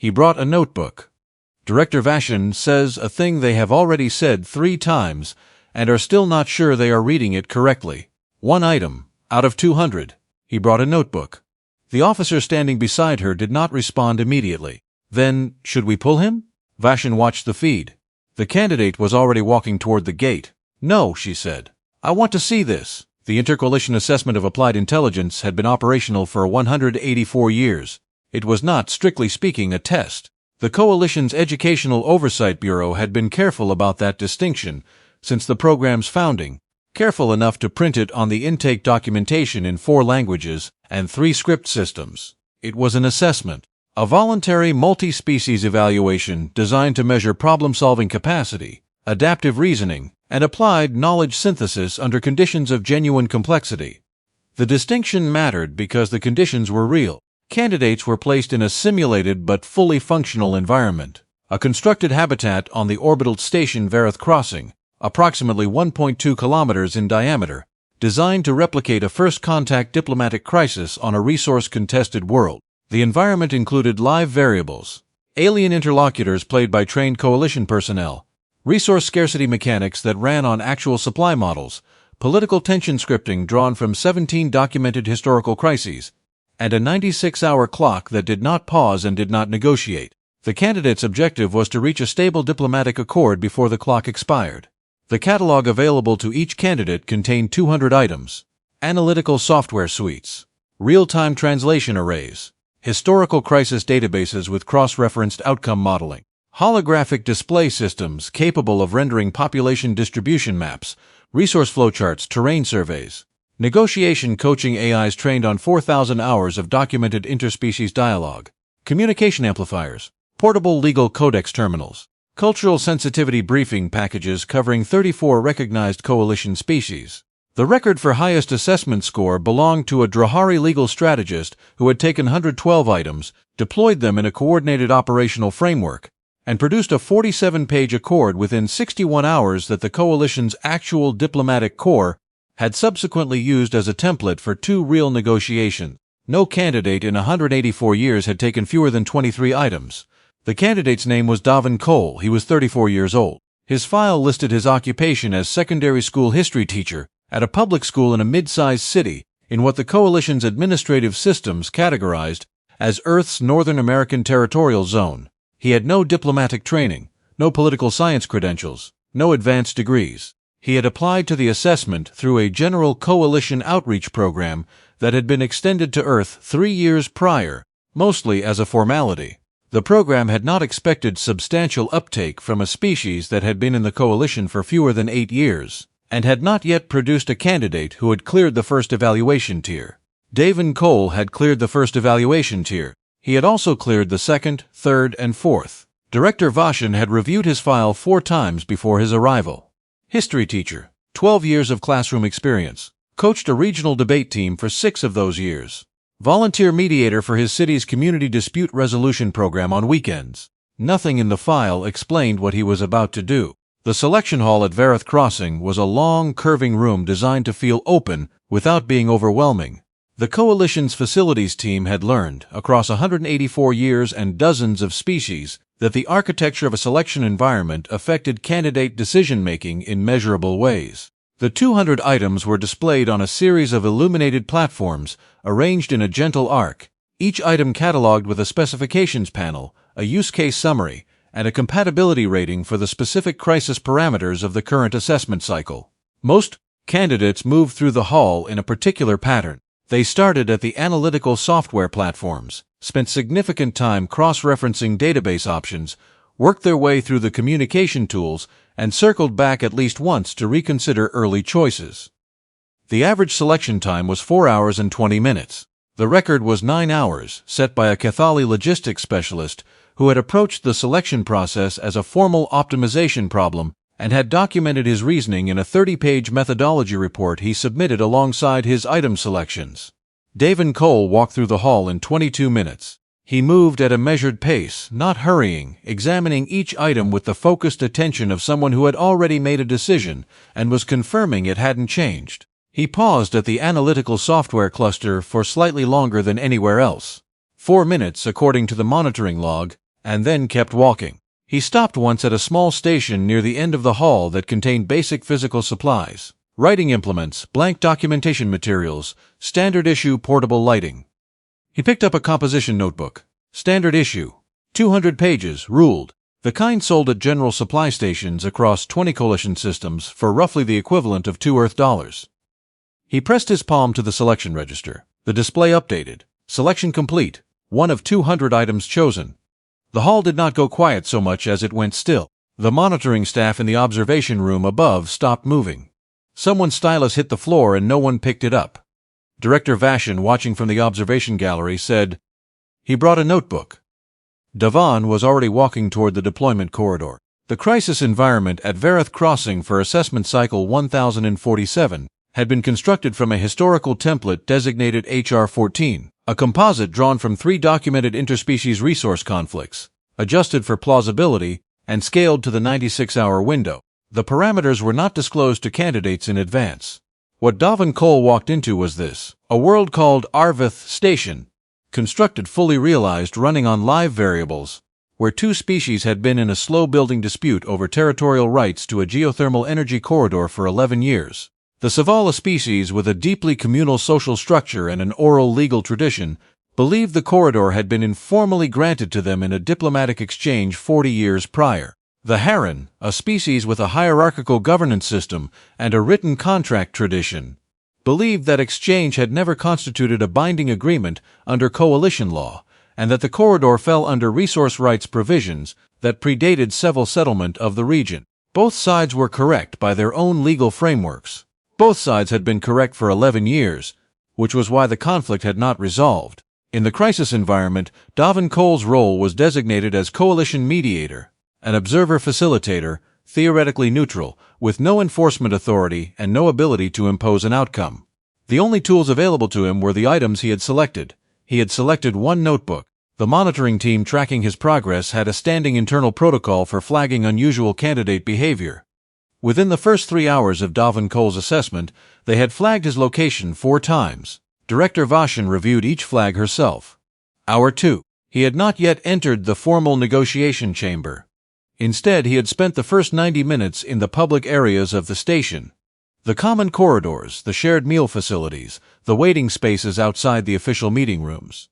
He brought a notebook. Director Vashan says a thing they have already said 3 times and are still not sure they are reading it correctly. 1 item, out of 200. He brought a notebook. The officer standing beside her did not respond immediately. Then, should we pull him? Vashan watched the feed. The candidate was already walking toward the gate. No, she said. I want to see this. The Intercoalition Assessment of Applied Intelligence had been operational for 184 years. It was not, strictly speaking, a test. The Coalition's Educational Oversight Bureau had been careful about that distinction since the program's founding, careful enough to print it on the intake documentation in 4 languages and 3 script systems. It was an assessment, a voluntary multi-species evaluation designed to measure problem-solving capacity, adaptive reasoning, and applied knowledge synthesis under conditions of genuine complexity. The distinction mattered because the conditions were real. Candidates were placed in a simulated but fully functional environment, a constructed habitat on the orbital station Varith Crossing, approximately 1.2 kilometers in diameter, designed to replicate a first-contact diplomatic crisis on a resource-contested world. The environment included live variables, alien interlocutors played by trained coalition personnel, resource scarcity mechanics that ran on actual supply models, political tension scripting drawn from 17 documented historical crises, and a 96-hour clock that did not pause and did not negotiate. The candidate's objective was to reach a stable diplomatic accord before the clock expired. The catalog available to each candidate contained 200 items, analytical software suites, real-time translation arrays, historical crisis databases with cross-referenced outcome modeling, holographic display systems capable of rendering population distribution maps, resource flowcharts, terrain surveys, negotiation coaching AIs trained on 4,000 hours of documented interspecies dialogue, communication amplifiers, portable legal codex terminals, cultural sensitivity briefing packages covering 34 recognized coalition species. The record for highest assessment score belonged to a Drahari legal strategist who had taken 112 items, deployed them in a coordinated operational framework, and produced a 47-page accord within 61 hours that the coalition's actual diplomatic corps had subsequently used as a template for 2 real negotiations. No candidate in 184 years had taken fewer than 23 items. The candidate's name was Davin Cole. He was 34 years old. His file listed his occupation as secondary school history teacher at a public school in a mid-sized city in what the coalition's administrative systems categorized as Earth's Northern American Territorial Zone. He had no diplomatic training, no political science credentials, no advanced degrees. He had applied to the assessment through a general coalition outreach program that had been extended to Earth 3 years prior, mostly as a formality. The program had not expected substantial uptake from a species that had been in the coalition for fewer than 8 years, and had not yet produced a candidate who had cleared the first evaluation tier. Davin Cole had cleared the first evaluation tier. He had also cleared the second, third, and fourth. Director Vashan had reviewed his file 4 times before his arrival. History teacher, 12 years of classroom experience. Coached a regional debate team for 6 of those years. Volunteer mediator for his city's community dispute resolution program on weekends. Nothing in the file explained what he was about to do. The selection hall at Varith Crossing was a long, curving room designed to feel open without being overwhelming. The Coalition's facilities team had learned, across 184 years and dozens of species, that the architecture of a selection environment affected candidate decision-making in measurable ways. The 200 items were displayed on a series of illuminated platforms arranged in a gentle arc, each item cataloged with a specifications panel, a use case summary, and a compatibility rating for the specific crisis parameters of the current assessment cycle. Most candidates moved through the hall in a particular pattern. They started at the analytical software platforms, spent significant time cross-referencing database options, worked their way through the communication tools, and circled back at least once to reconsider early choices. The average selection time was 4 hours and 20 minutes. The record was 9 hours, set by a Kathali logistics specialist who had approached the selection process as a formal optimization problem and had documented his reasoning in a 30-page methodology report he submitted alongside his item selections. Davin Cole walked through the hall in 22 minutes. He moved at a measured pace, not hurrying, examining each item with the focused attention of someone who had already made a decision and was confirming it hadn't changed. He paused at the analytical software cluster for slightly longer than anywhere else. 4 minutes, according to the monitoring log, and then kept walking. He stopped once at a small station near the end of the hall that contained basic physical supplies, writing implements, blank documentation materials, standard issue portable lighting. He picked up a composition notebook. Standard issue. 200 pages, ruled. The kind sold at general supply stations across 20 coalition systems for roughly the equivalent of $2 Earth. He pressed his palm to the selection register. The display updated. Selection complete. 1 of 200 items chosen. The hall did not go quiet so much as it went still. The monitoring staff in the observation room above stopped moving. Someone's stylus hit the floor and no one picked it up. Director Vashon, watching from the observation gallery, said, "He brought a notebook." Davan was already walking toward the deployment corridor. The crisis environment at Vareth Crossing for Assessment Cycle 1047 had been constructed from a historical template designated HR-14, a composite drawn from 3 documented interspecies resource conflicts, adjusted for plausibility, and scaled to the 96-hour window. The parameters were not disclosed to candidates in advance. What Davin Cole walked into was this: a world called Arvith Station, constructed fully realized, running on live variables, where 2 species had been in a slow-building dispute over territorial rights to a geothermal energy corridor for 11 years. The Savala species, with a deeply communal social structure and an oral legal tradition, believed the corridor had been informally granted to them in a diplomatic exchange 40 years prior. The Heron, a species with a hierarchical governance system and a written contract tradition, believed that exchange had never constituted a binding agreement under coalition law, and that the corridor fell under resource rights provisions that predated civil settlement of the region. Both sides were correct by their own legal frameworks. Both sides had been correct for 11 years, which was why the conflict had not resolved. In the crisis environment, Davin Cole's role was designated as coalition mediator, an observer facilitator, theoretically neutral, with no enforcement authority and no ability to impose an outcome. The only tools available to him were the items he had selected. He had selected 1 notebook. The monitoring team tracking his progress had a standing internal protocol for flagging unusual candidate behavior. Within the first 3 hours of Davin Cole's assessment, they had flagged his location 4 times. Director Vashon reviewed each flag herself. Hour 2. He had not yet entered the formal negotiation chamber. Instead, he had spent the first 90 minutes in the public areas of the station. The common corridors, the shared meal facilities, the waiting spaces outside the official meeting rooms.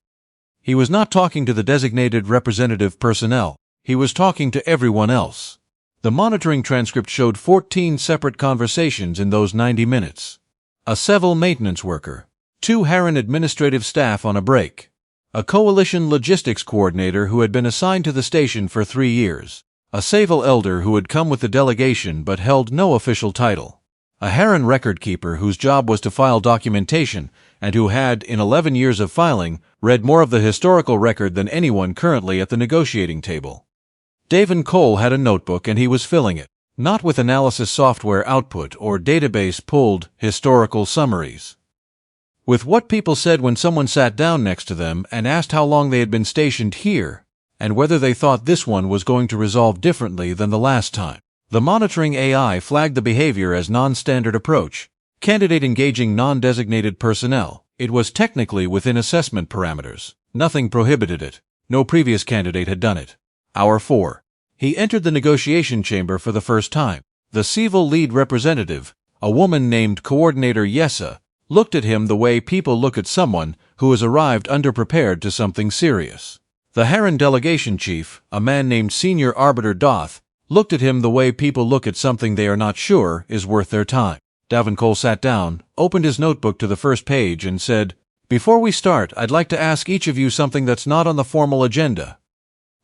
He was not talking to the designated representative personnel. He was talking to everyone else. The monitoring transcript showed 14 separate conversations in those 90 minutes. A civil maintenance worker, 2 Heron administrative staff on a break, a coalition logistics coordinator who had been assigned to the station for 3 years, a Saville elder who had come with the delegation but held no official title, a Heron record keeper whose job was to file documentation and who had, in 11 years of filing, read more of the historical record than anyone currently at the negotiating table. Davin Cole had a notebook and he was filling it, not with analysis software output or database-pulled historical summaries. With what people said when someone sat down next to them and asked how long they had been stationed here, and whether they thought this one was going to resolve differently than the last time. The monitoring AI flagged the behavior as non-standard approach, candidate engaging non-designated personnel. It was technically within assessment parameters. Nothing prohibited it. No previous candidate had done it. Hour 4. He entered the negotiation chamber for the first time. The Civil lead representative, a woman named Coordinator Yessa, looked at him the way people look at someone who has arrived underprepared to something serious. The Heron delegation chief, a man named Senior Arbiter Doth, looked at him the way people look at something they are not sure is worth their time. Davin Cole sat down, opened his notebook to the first page and said, "Before we start, I'd like to ask each of you something that's not on the formal agenda."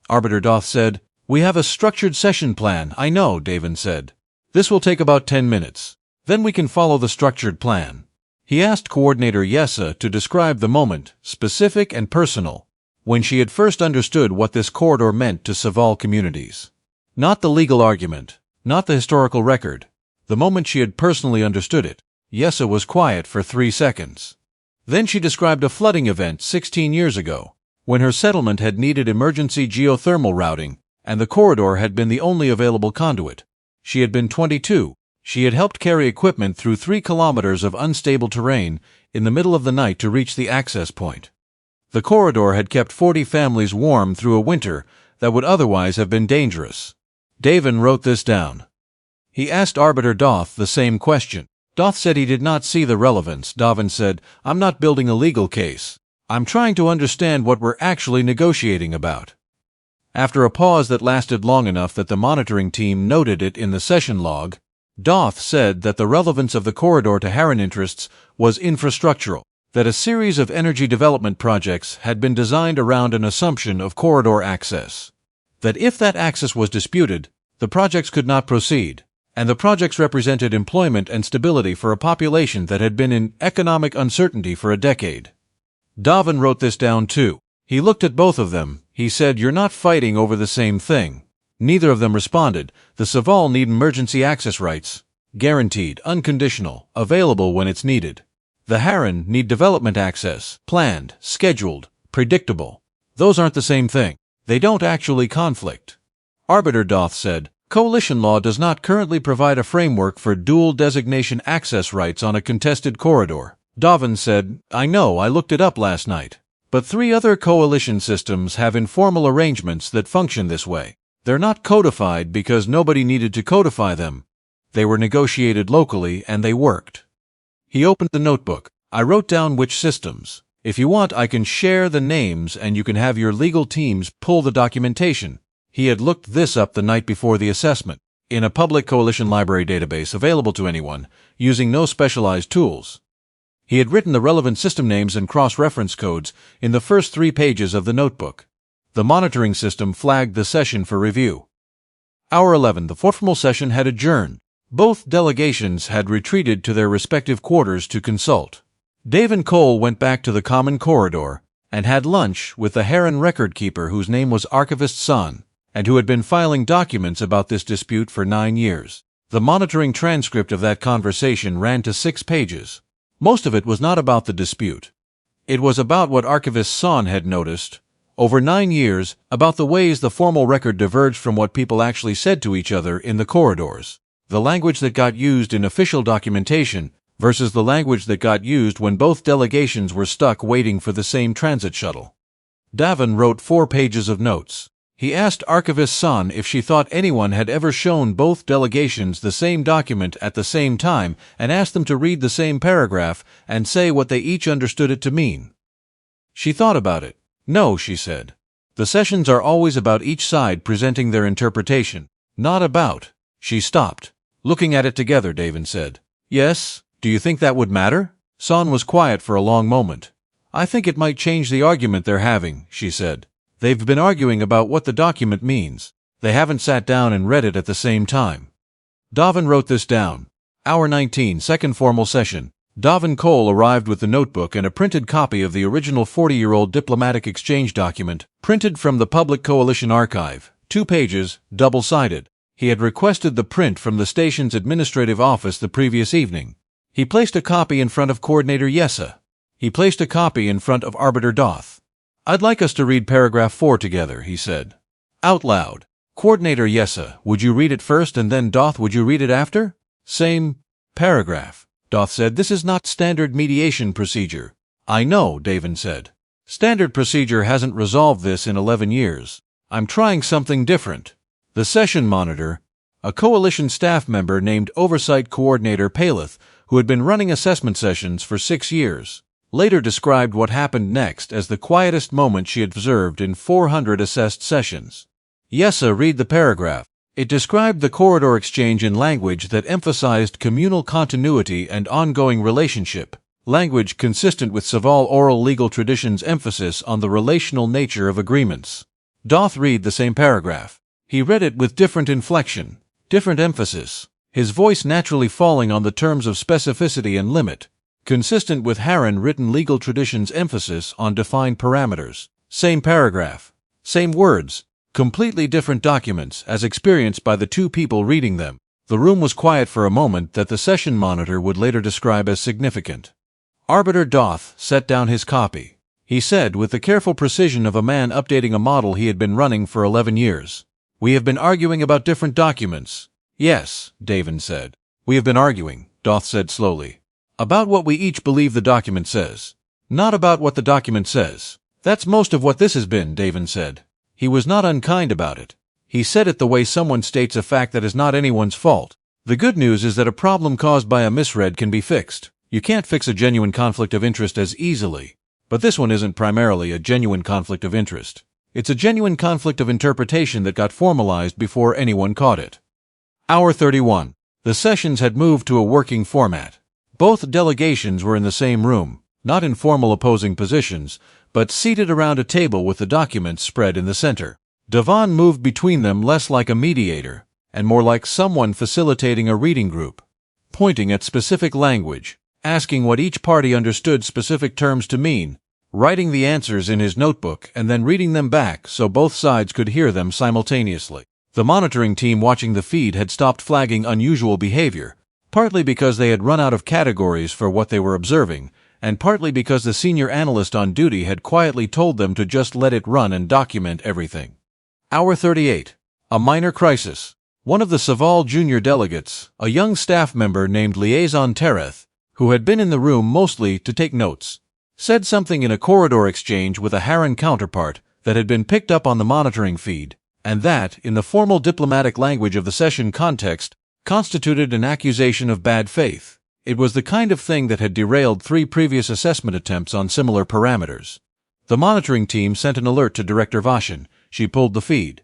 Arbiter Doth said, "We have a structured session plan." "I know," Davin said. "This will take about 10 minutes. Then we can follow the structured plan." He asked Coordinator Yessa to describe the moment, specific and personal, when she had first understood what this corridor meant to Saval communities. Not the legal argument, not the historical record, the moment she had personally understood it. Yessa was quiet for 3 seconds. Then she described a flooding event 16 years ago, when her settlement had needed emergency geothermal routing, and the corridor had been the only available conduit. She had been 22. She had helped carry equipment through 3 kilometers of unstable terrain in the middle of the night to reach the access point. The corridor had kept 40 families warm through a winter that would otherwise have been dangerous. Davin wrote this down. He asked Arbiter Doth the same question. Doth said he did not see the relevance. Davin said, "I'm not building a legal case. I'm trying to understand what we're actually negotiating about." After a pause that lasted long enough that the monitoring team noted it in the session log, Doth said that the relevance of the corridor to Harran interests was infrastructural, that a series of energy development projects had been designed around an assumption of corridor access, that if that access was disputed, the projects could not proceed, and the projects represented employment and stability for a population that had been in economic uncertainty for a decade. Davin wrote this down too. He looked at both of them. He said, "You're not fighting over the same thing." Neither of them responded. The Saval need emergency access rights, guaranteed, unconditional, available when it's needed. The Harran need development access, planned, scheduled, predictable. Those aren't the same thing. They don't actually conflict. Arbiter Doth said, "Coalition law does not currently provide a framework for dual designation access rights on a contested corridor." Davin said, "I know, I looked it up last night. But 3 other coalition systems have informal arrangements that function this way. They're not codified because nobody needed to codify them. They were negotiated locally and they worked." He opened the notebook. "I wrote down which systems. If you want, I can share the names and you can have your legal teams pull the documentation." He had looked this up the night before the assessment, in a public coalition library database available to anyone, using no specialized tools. He had written the relevant system names and cross-reference codes in the first 3 pages of the notebook. The monitoring system flagged the session for review. Hour 11, the formal session had adjourned. Both delegations had retreated to their respective quarters to consult. Davin Cole went back to the common corridor and had lunch with the Harran record keeper whose name was Archivist San, and who had been filing documents about this dispute for 9 years. The monitoring transcript of that conversation ran to 6 pages. Most of it was not about the dispute. It was about what Archivist San had noticed, over 9 years, about the ways the formal record diverged from what people actually said to each other in the corridors, the language that got used in official documentation versus the language that got used when both delegations were stuck waiting for the same transit shuttle. Davin wrote 4 pages of notes. He asked Archivist San if she thought anyone had ever shown both delegations the same document at the same time and asked them to read the same paragraph and say what they each understood it to mean. She thought about it. "No," she said. "The sessions are always about each side presenting their interpretation, not about." She stopped. "Looking at it together," Davin said. "Yes, do you think that would matter?" San was quiet for a long moment. "I think it might change the argument they're having," she said. "They've been arguing about what the document means. They haven't sat down and read it at the same time." Davin wrote this down. Hour 19, second formal session. Davin Cole arrived with the notebook and a printed copy of the original 40-year-old diplomatic exchange document, printed from the Public Coalition Archive, 2 pages, double-sided. He had requested the print from the station's administrative office the previous evening. He placed a copy in front of Coordinator Yessa. He placed a copy in front of Arbiter Doth. "I'd like us to read paragraph 4 together," he said. Out loud. "Coordinator Yessa, would you read it first and then Doth, would you read it after?" "Same paragraph." Doth said, "This is not standard mediation procedure." "I know," Davin said. "Standard procedure hasn't resolved this in 11 years. I'm trying something different." The session monitor, a coalition staff member named Oversight Coordinator Paleth, who had been running assessment sessions for 6 years, later described what happened next as the quietest moment she had observed in 400 assessed sessions. "Yessa, read the paragraph." It described the corridor exchange in language that emphasized communal continuity and ongoing relationship, language consistent with Saval oral legal tradition's emphasis on the relational nature of agreements. Doth read the same paragraph. He read it with different inflection, different emphasis, his voice naturally falling on the terms of specificity and limit, consistent with Harran written legal tradition's emphasis on defined parameters. Same paragraph, same words, completely different documents as experienced by the 2 people reading them. The room was quiet for a moment that the session monitor would later describe as significant. Arbiter Doth set down his copy. He said with the careful precision of a man updating a model he had been running for 11 years. "We have been arguing about different documents." "Yes," Davin said. "We have been arguing," Doth said slowly, "about what we each believe the document says. Not about what the document says." "That's most of what this has been," Davin said. He was not unkind about it. He said it the way someone states a fact that is not anyone's fault. The good news is that a problem caused by a misread can be fixed. You can't fix a genuine conflict of interest as easily. But this one isn't primarily a genuine conflict of interest. It's a genuine conflict of interpretation that got formalized before anyone caught it. Hour 31. The sessions had moved to a working format. Both delegations were in the same room, not in formal opposing positions, but seated around a table with the documents spread in the center. Devon moved between them less like a mediator, and more like someone facilitating a reading group, pointing at specific language, asking what each party understood specific terms to mean, writing the answers in his notebook and then reading them back so both sides could hear them simultaneously. The monitoring team watching the feed had stopped flagging unusual behavior, partly because they had run out of categories for what they were observing, and partly because the senior analyst on duty had quietly told them to just let it run and document everything. Hour 38. A minor crisis. One of the Saval junior delegates, a young staff member named Liaison Tereth, who had been in the room mostly to take notes, said something in a corridor exchange with a Harran counterpart that had been picked up on the monitoring feed, and that, in the formal diplomatic language of the session context, constituted an accusation of bad faith. It was the kind of thing that had derailed 3 previous assessment attempts on similar parameters. The monitoring team sent an alert to Director Vashin. She pulled the feed.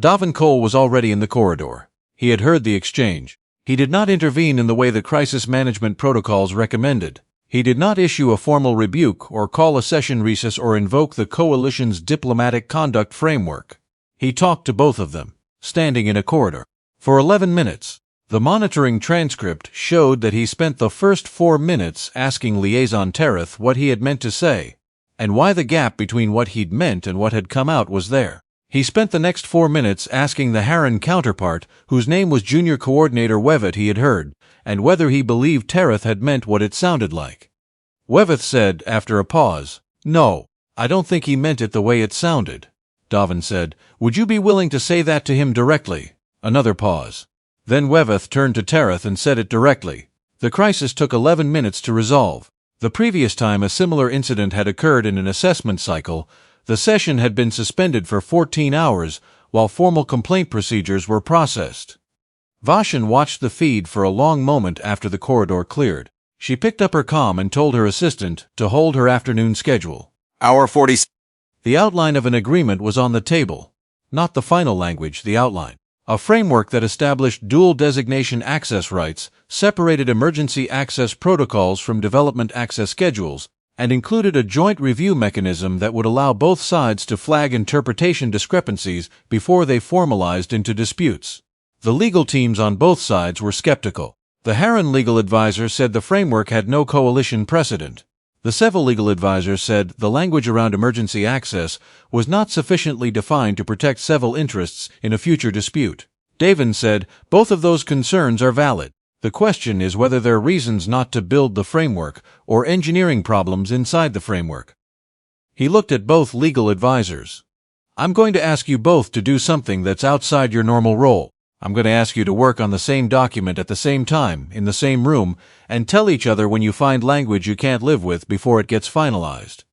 Davin Cole was already in the corridor. He had heard the exchange. He did not intervene in the way the crisis management protocols recommended. He did not issue a formal rebuke or call a session recess or invoke the coalition's diplomatic conduct framework. He talked to both of them, standing in a corridor. For 11 minutes. The monitoring transcript showed that he spent the first 4 minutes asking Liaison Tereth what he had meant to say, and why the gap between what he'd meant and what had come out was there. He spent the next 4 minutes asking the Harran counterpart, whose name was Junior Coordinator Weveth, he had heard, and whether he believed Tereth had meant what it sounded like. Weveth said, after a pause, "No, I don't think he meant it the way it sounded." Davin said, "Would you be willing to say that to him directly?" Another pause. Then Weveth turned to Tereth and said it directly. The crisis took 11 minutes to resolve. The previous time a similar incident had occurred in an assessment cycle, the session had been suspended for 14 hours while formal complaint procedures were processed. Vashin watched the feed for a long moment after the corridor cleared. She picked up her comm and told her assistant to hold her afternoon schedule. Hour 40. The outline of an agreement was on the table. Not the final language, the outline. A framework that established dual designation access rights, separated emergency access protocols from development access schedules, and included a joint review mechanism that would allow both sides to flag interpretation discrepancies before they formalized into disputes. The legal teams on both sides were skeptical. The Harran legal advisor said the framework had no coalition precedent. The Seville legal advisor said the language around emergency access was not sufficiently defined to protect Seville interests in a future dispute. Davin said both of those concerns are valid. The question is whether there are reasons not to build the framework or engineering problems inside the framework. He looked at both legal advisors. "I'm going to ask you both to do something that's outside your normal role. I'm going to ask you to work on the same document at the same time, in the same room, and tell each other when you find language you can't live with before it gets finalized."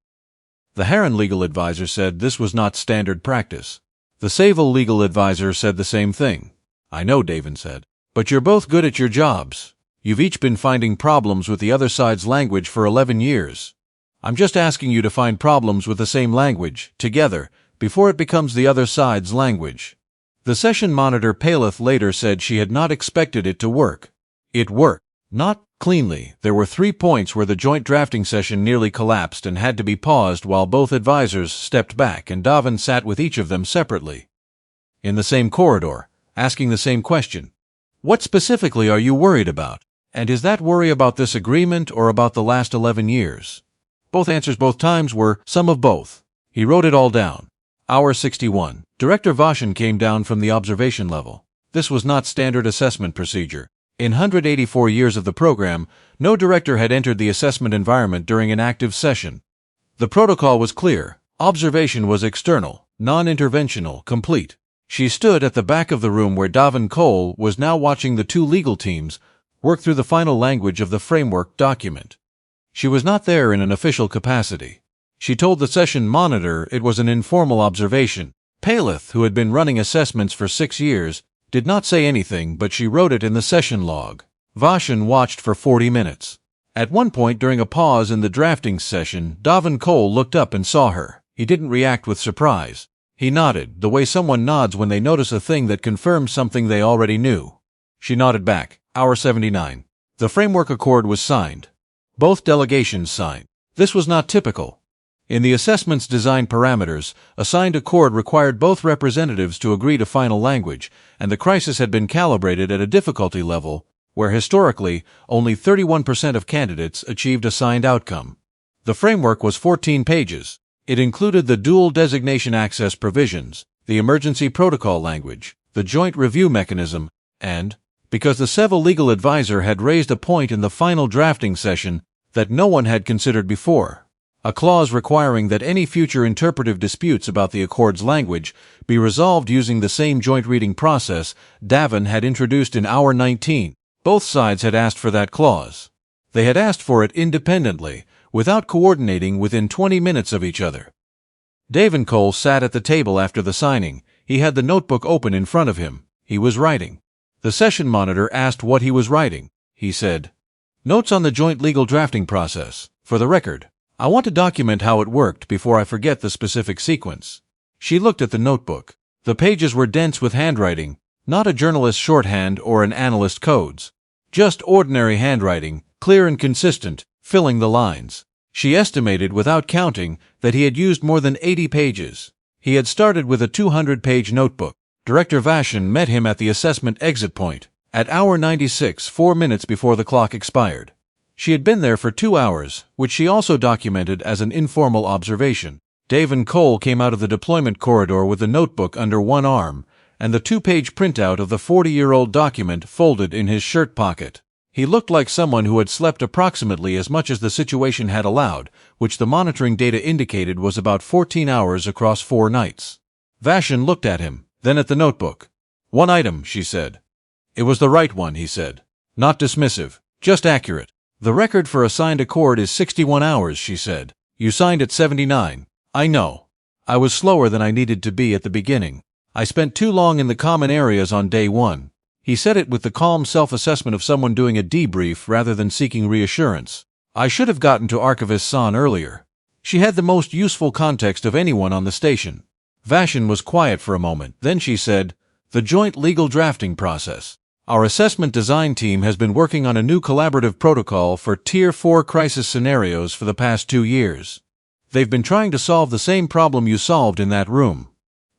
The Harran legal advisor said this was not standard practice. The Seville legal advisor said the same thing. "I know," Davin said, "but you're both good at your jobs. You've each been finding problems with the other side's language for 11 years. I'm just asking you to find problems with the same language, together, before it becomes the other side's language." The session monitor Paleth later said she had not expected it to work. It worked. Not cleanly. There were 3 points where the joint drafting session nearly collapsed and had to be paused while both advisors stepped back and Davin sat with each of them separately. In the same corridor, asking the same question. "What specifically are you worried about? And is that worry about this agreement or about the last 11 years? Both answers both times were some of both. He wrote it all down. Hour 61. Director Vashin came down from the observation level. This was not standard assessment procedure. In 184 years of the program, no director had entered the assessment environment during an active session. The protocol was clear. Observation was external, non-interventional, complete. She stood at the back of the room where Davin Cole was now watching the 2 legal teams work through the final language of the framework document. She was not there in an official capacity. She told the session monitor it was an informal observation, Paleth, who had been running assessments for 6 years, did not say anything, but she wrote it in the session log. Vashan watched for 40 minutes. At one point during a pause in the drafting session, Davin Cole looked up and saw her. He didn't react with surprise. He nodded, the way someone nods when they notice a thing that confirms something they already knew. She nodded back. Hour 79. The framework accord was signed. Both delegations signed. This was not typical. In the assessment's design parameters, a signed accord required both representatives to agree to final language, and the crisis had been calibrated at a difficulty level where historically only 31% of candidates achieved a signed outcome. The framework was 14 pages. It included the dual designation access provisions, the emergency protocol language, the joint review mechanism, and, because the civil legal advisor had raised a point in the final drafting session that no one had considered before, a clause requiring that any future interpretive disputes about the accord's language be resolved using the same joint reading process Davin had introduced in Hour 19. Both sides had asked for that clause. They had asked for it independently, without coordinating within 20 minutes of each other. Davin Cole sat at the table after the signing. He had the notebook open in front of him. He was writing. The session monitor asked what he was writing. He said, "Notes on the joint legal drafting process. For the record, I want to document how it worked before I forget the specific sequence." She looked at the notebook. The pages were dense with handwriting, not a journalist's shorthand or an analyst's codes. Just ordinary handwriting, clear and consistent, filling the lines. She estimated, without counting, that he had used more than 80 pages. He had started with a 200-page notebook. Director Vashan met him at the assessment exit point, at Hour 96, 4 minutes before the clock expired. She had been there for 2 hours, which she also documented as an informal observation. Davin Cole came out of the deployment corridor with the notebook under one arm, and the 2-page printout of the 40-year-old document folded in his shirt pocket. He looked like someone who had slept approximately as much as the situation had allowed, which the monitoring data indicated was about 14 hours across 4 nights. Vashan looked at him, then at the notebook. "One item," she said. "It was the right one," he said. "Not dismissive, just accurate." "The record for a signed accord is 61 hours, she said. "You signed at 79. "I know. I was slower than I needed to be at the beginning. I spent too long in the common areas on day 1. He said it with the calm self-assessment of someone doing a debrief rather than seeking reassurance. "I should have gotten to Archivist San earlier. She had the most useful context of anyone on the station." Vashan was quiet for a moment. Then she said, "The joint legal drafting process. Our assessment design team has been working on a new collaborative protocol for Tier 4 crisis scenarios for the past 2 years. They've been trying to solve the same problem you solved in that room."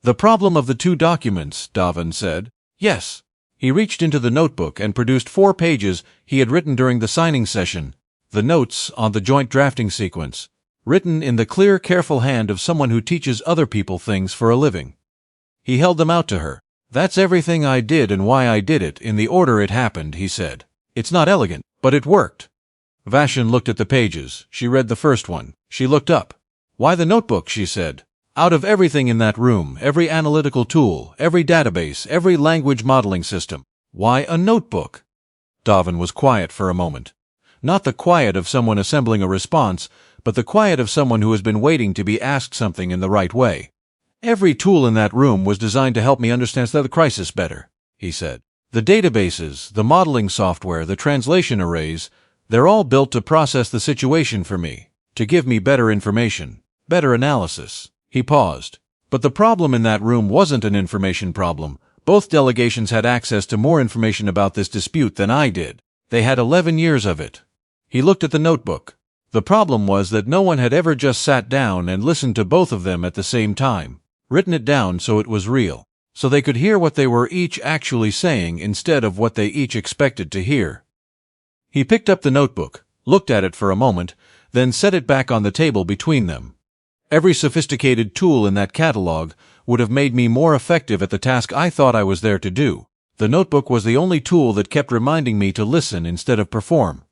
"The problem of the 2 documents," Davin said. "Yes." He reached into the notebook and produced 4 pages he had written during the signing session, the notes on the joint drafting sequence, written in the clear, careful hand of someone who teaches other people things for a living. He held them out to her. "That's everything I did and why I did it, in the order it happened," he said. "It's not elegant, but it worked." Vashan looked at the pages. She read the first one. She looked up. "Why the notebook?" she said. "Out of everything in that room, every analytical tool, every database, every language modeling system, why a notebook?" Davin was quiet for a moment. Not the quiet of someone assembling a response, but the quiet of someone who has been waiting to be asked something in the right way. "Every tool in that room was designed to help me understand the crisis better," he said. "The databases, the modeling software, the translation arrays, they're all built to process the situation for me, to give me better information, better analysis." He paused. "But the problem in that room wasn't an information problem. Both delegations had access to more information about this dispute than I did. They had 11 years of it." He looked at the notebook. The problem was that no one had ever just sat down and listened to both of them at the same time, written it down so it was real, so they could hear what they were each actually saying instead of what they each expected to hear. He picked up the notebook, looked at it for a moment, then set it back on the table between them. "Every sophisticated tool in that catalog would have made me more effective at the task I thought I was there to do. The notebook was the only tool that kept reminding me to listen instead of perform."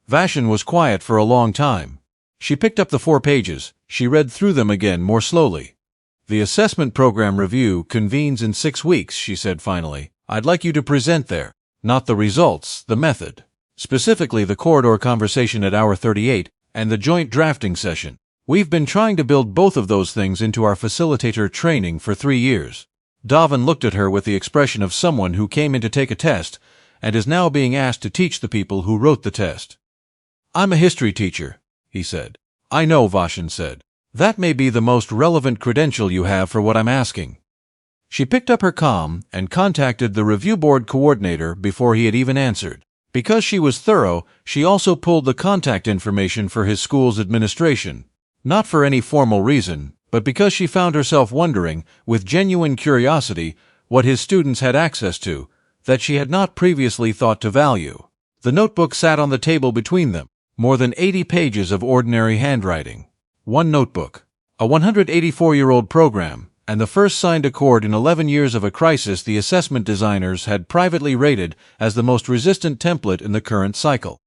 Vashan was quiet for a long time. She picked up the 4 pages. She read through them again more slowly. "The assessment program review convenes in 6 weeks, she said finally. "I'd like you to present there. Not the results, the method. Specifically the corridor conversation at hour 38 and the joint drafting session. We've been trying to build both of those things into our facilitator training for 3 years. Davin looked at her with the expression of someone who came in to take a test and is now being asked to teach the people who wrote the test. I'm a history teacher, he said. I know, Vashan said. That may be the most relevant credential you have for what I'm asking. She picked up her comm and contacted the review board coordinator before he had even answered. Because she was thorough, she also pulled the contact information for his school's administration. Not for any formal reason, but because she found herself wondering, with genuine curiosity, what his students had access to, that she had not previously thought to value. The notebook sat on the table between them, more than 80 pages of ordinary handwriting. One notebook. A 184-year-old program, and the first signed accord in 11 years of a crisis the assessment designers had privately rated as the most resistant template in the current cycle.